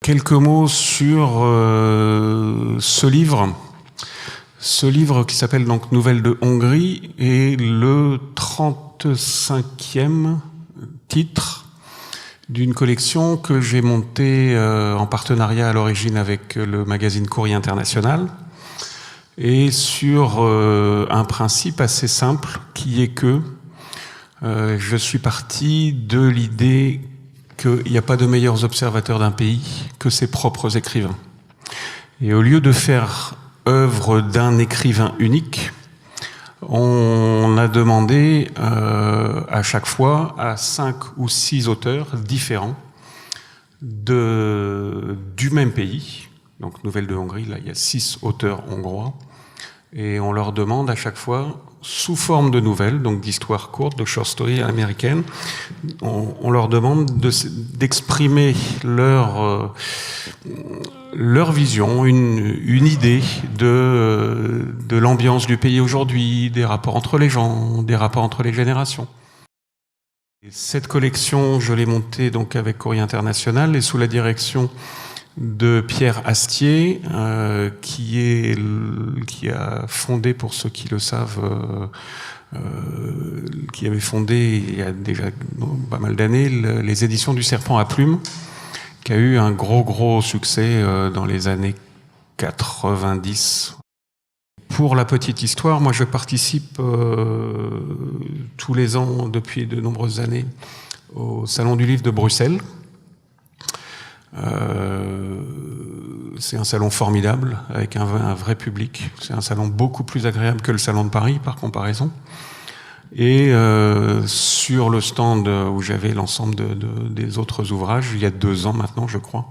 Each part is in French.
Quelques mots sur ce livre qui s'appelle donc Nouvelles de Hongrie est le 35e titre d'une collection que j'ai montée en partenariat à l'origine avec le magazine Courrier International et sur un principe assez simple qui est que je suis parti de l'idée qu'il n'y a pas de meilleurs observateurs d'un pays que ses propres écrivains. Et au lieu de faire œuvre d'un écrivain unique, on a demandé à chaque fois à 5 ou 6 auteurs différents du même pays. Donc Nouvelles de Hongrie, là il y a 6 auteurs hongrois. Et on leur demande à chaque fois, sous forme de nouvelles, donc d'histoires courtes, de short story américaines, on leur demande d'exprimer leur vision, une idée de l'ambiance du pays aujourd'hui, des rapports entre les gens, des rapports entre les générations. Cette collection, je l'ai montée donc avec Courrier International et sous la direction de Pierre Astier, qui a fondé, pour ceux qui le savent, qui avait fondé il y a déjà pas mal d'années les éditions du Serpent à Plumes, qui a eu un gros succès dans les années 90. Pour la petite histoire, moi je participe tous les ans depuis de nombreuses années au Salon du Livre de Bruxelles. C'est un salon formidable avec un vrai public. C'est un salon beaucoup plus agréable que le salon de Paris par comparaison. Et sur le stand où j'avais l'ensemble des autres ouvrages, il y a 2 ans maintenant, je crois,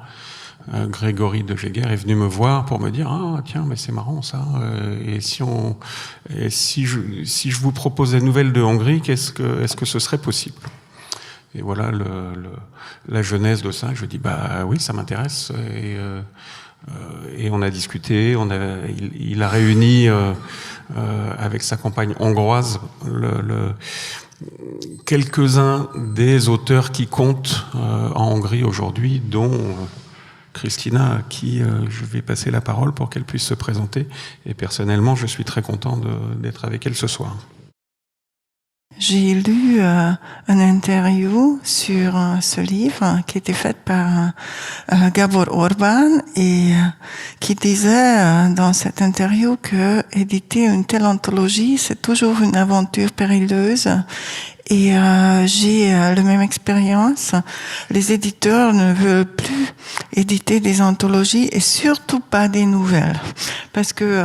Grégory de Jaeger est venu me voir pour me dire « Ah tiens, mais c'est marrant ça. Et si je vous propose des nouvelles de Hongrie, est-ce que ce serait possible ?» Et voilà la genèse de ça. Je dis bah oui, ça m'intéresse. Et on a discuté. Il a réuni avec sa compagne hongroise quelques-uns des auteurs qui comptent en Hongrie aujourd'hui, dont Christina, à qui je vais passer la parole pour qu'elle puisse se présenter. Et personnellement, je suis très content d'être avec elle ce soir. J'ai lu une interview sur ce livre qui était faite par Gábor Orbán et qui disait dans cette interview que éditer une telle anthologie, c'est toujours une aventure périlleuse. Et j'ai la même expérience. Les éditeurs ne veulent plus éditer des anthologies et surtout pas des nouvelles, parce que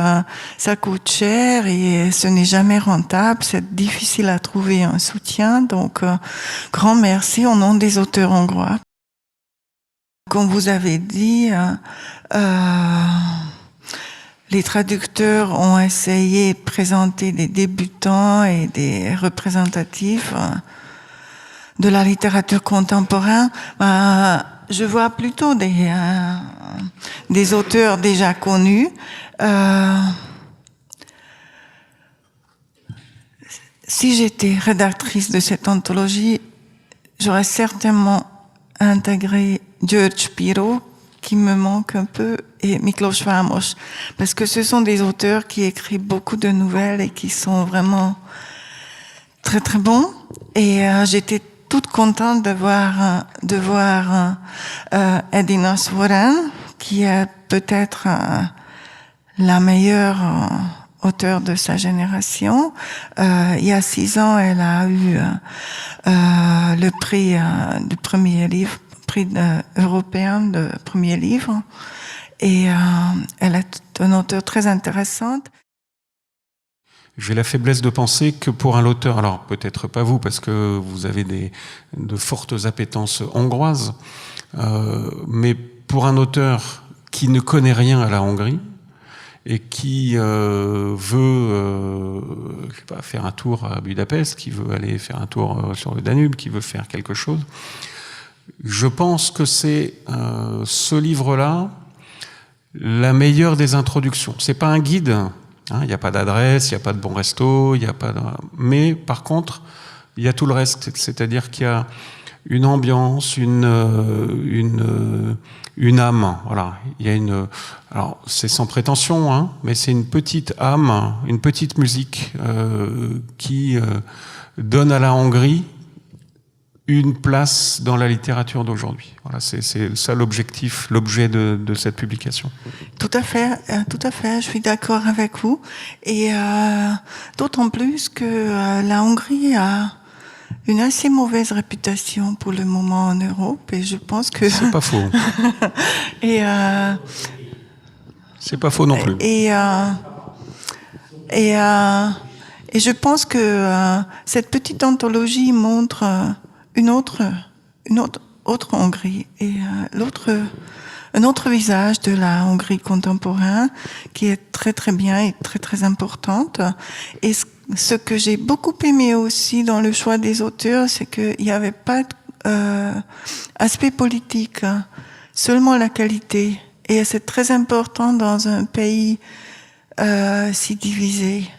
ça coûte cher et ce n'est jamais rentable. C'est difficile à trouver un soutien. Donc, grand merci au nom des auteurs hongrois. Comme vous avez dit, les traducteurs ont essayé de présenter des débutants et des représentatifs de la littérature contemporaine. Je vois plutôt des auteurs déjà connus. Si j'étais rédactrice de cette anthologie, j'aurais certainement intégré György Piró, qui me manque un peu, et Miklós Vámos, parce que ce sont des auteurs qui écrivent beaucoup de nouvelles et qui sont vraiment très très bons. Et j'étais toute contente de voir Edina Svoren, qui est peut-être la meilleure auteure de sa génération. Il y a 6 ans, elle a eu le prix du premier livre, prix européen de premier livre, et elle est une auteure très intéressante. J'ai la faiblesse de penser que pour un auteur, alors peut-être pas vous parce que vous avez de fortes appétences hongroises, mais pour un auteur qui ne connaît rien à la Hongrie et qui veut je sais pas, faire un tour à Budapest, qui veut aller faire un tour sur le Danube, qui veut faire quelque chose, je pense que c'est ce livre-là la meilleure des introductions. C'est pas un guide, il n'y a pas d'adresse, il n'y a pas de bon resto, il y a pas de... mais par contre, il y a tout le reste. C'est-à-dire qu'il y a une ambiance, une âme. Voilà, il y a alors c'est sans prétention, hein, mais c'est une petite âme, une petite musique qui donne à la Hongrie une place dans la littérature d'aujourd'hui. Voilà, c'est ça l'objectif, l'objet de cette publication. Tout à fait, je suis d'accord avec vous. Et d'autant plus que la Hongrie a une assez mauvaise réputation pour le moment en Europe, et je pense que... C'est pas faux. Et c'est pas faux non plus. Et je pense que cette petite anthologie montre une autre Hongrie, et un autre visage de la Hongrie contemporaine qui est très très bien et très très importante. Et ce que j'ai beaucoup aimé aussi dans le choix des auteurs, c'est qu'il n'y avait pas d'aspect politique, seulement la qualité. Et c'est très important dans un pays si divisé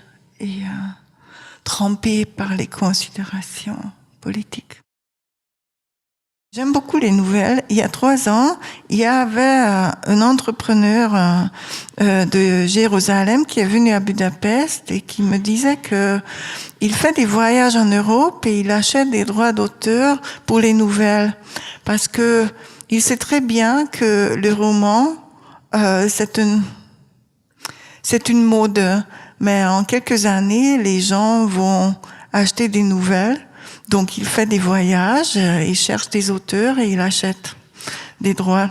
et trempé par les considérations politiques. J'aime beaucoup les nouvelles. Il y a 3 ans, il y avait un entrepreneur de Jérusalem qui est venu à Budapest et qui me disait que il fait des voyages en Europe et il achète des droits d'auteur pour les nouvelles, parce que il sait très bien que le roman c'est une mode, mais en quelques années les gens vont acheter des nouvelles. Donc, il fait des voyages, il cherche des auteurs et il achète des droits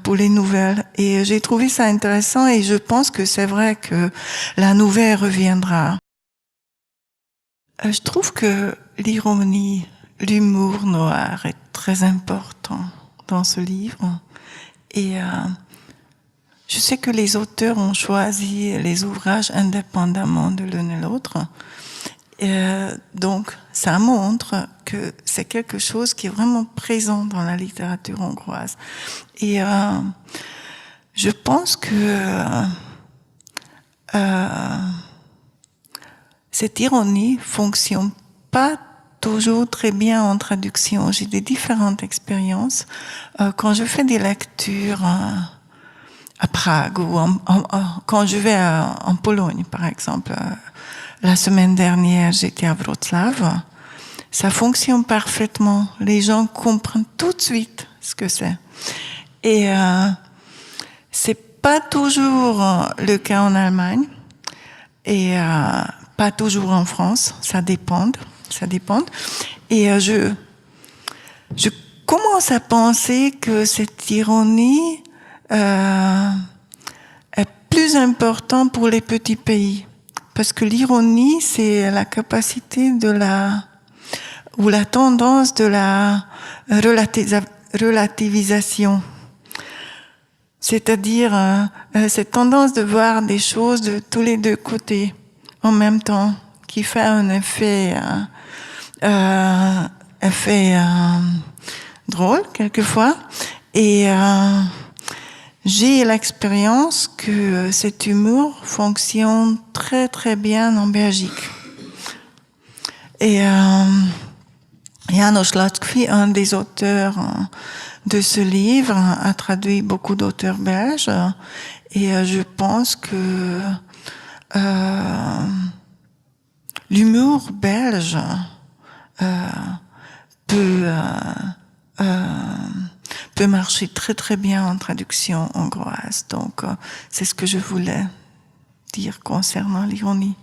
pour les nouvelles. Et j'ai trouvé ça intéressant, et je pense que c'est vrai que la nouvelle reviendra. Je trouve que l'ironie, l'humour noir est très important dans ce livre. Et je sais que les auteurs ont choisi les ouvrages indépendamment de l'un et l'autre. Donc, ça montre que c'est quelque chose qui est vraiment présent dans la littérature hongroise. Et je pense que cette ironie fonctionne pas toujours très bien en traduction. J'ai des différentes expériences. Quand je fais des lectures à Prague, ou quand je vais en Pologne, par exemple. La semaine dernière, j'étais à Wrocław. Ça fonctionne parfaitement. Les gens comprennent tout de suite ce que c'est. Et c'est pas toujours le cas en Allemagne, et pas toujours en France. Ça dépend. Et je commence à penser que cette ironie est plus importante pour les petits pays. Parce que l'ironie, c'est la capacité ou la tendance de la relativisation. C'est-à-dire cette tendance de voir des choses de tous les deux côtés en même temps, qui fait un effet drôle quelquefois. Et j'ai l'expérience que cet humour fonctionne très très bien en Belgique. Et János Lackfi, un des auteurs de ce livre, a traduit beaucoup d'auteurs belges, et je pense que l'humour belge peut marcher très très bien en traduction hongroise. Donc c'est ce que je voulais dire concernant l'ironie.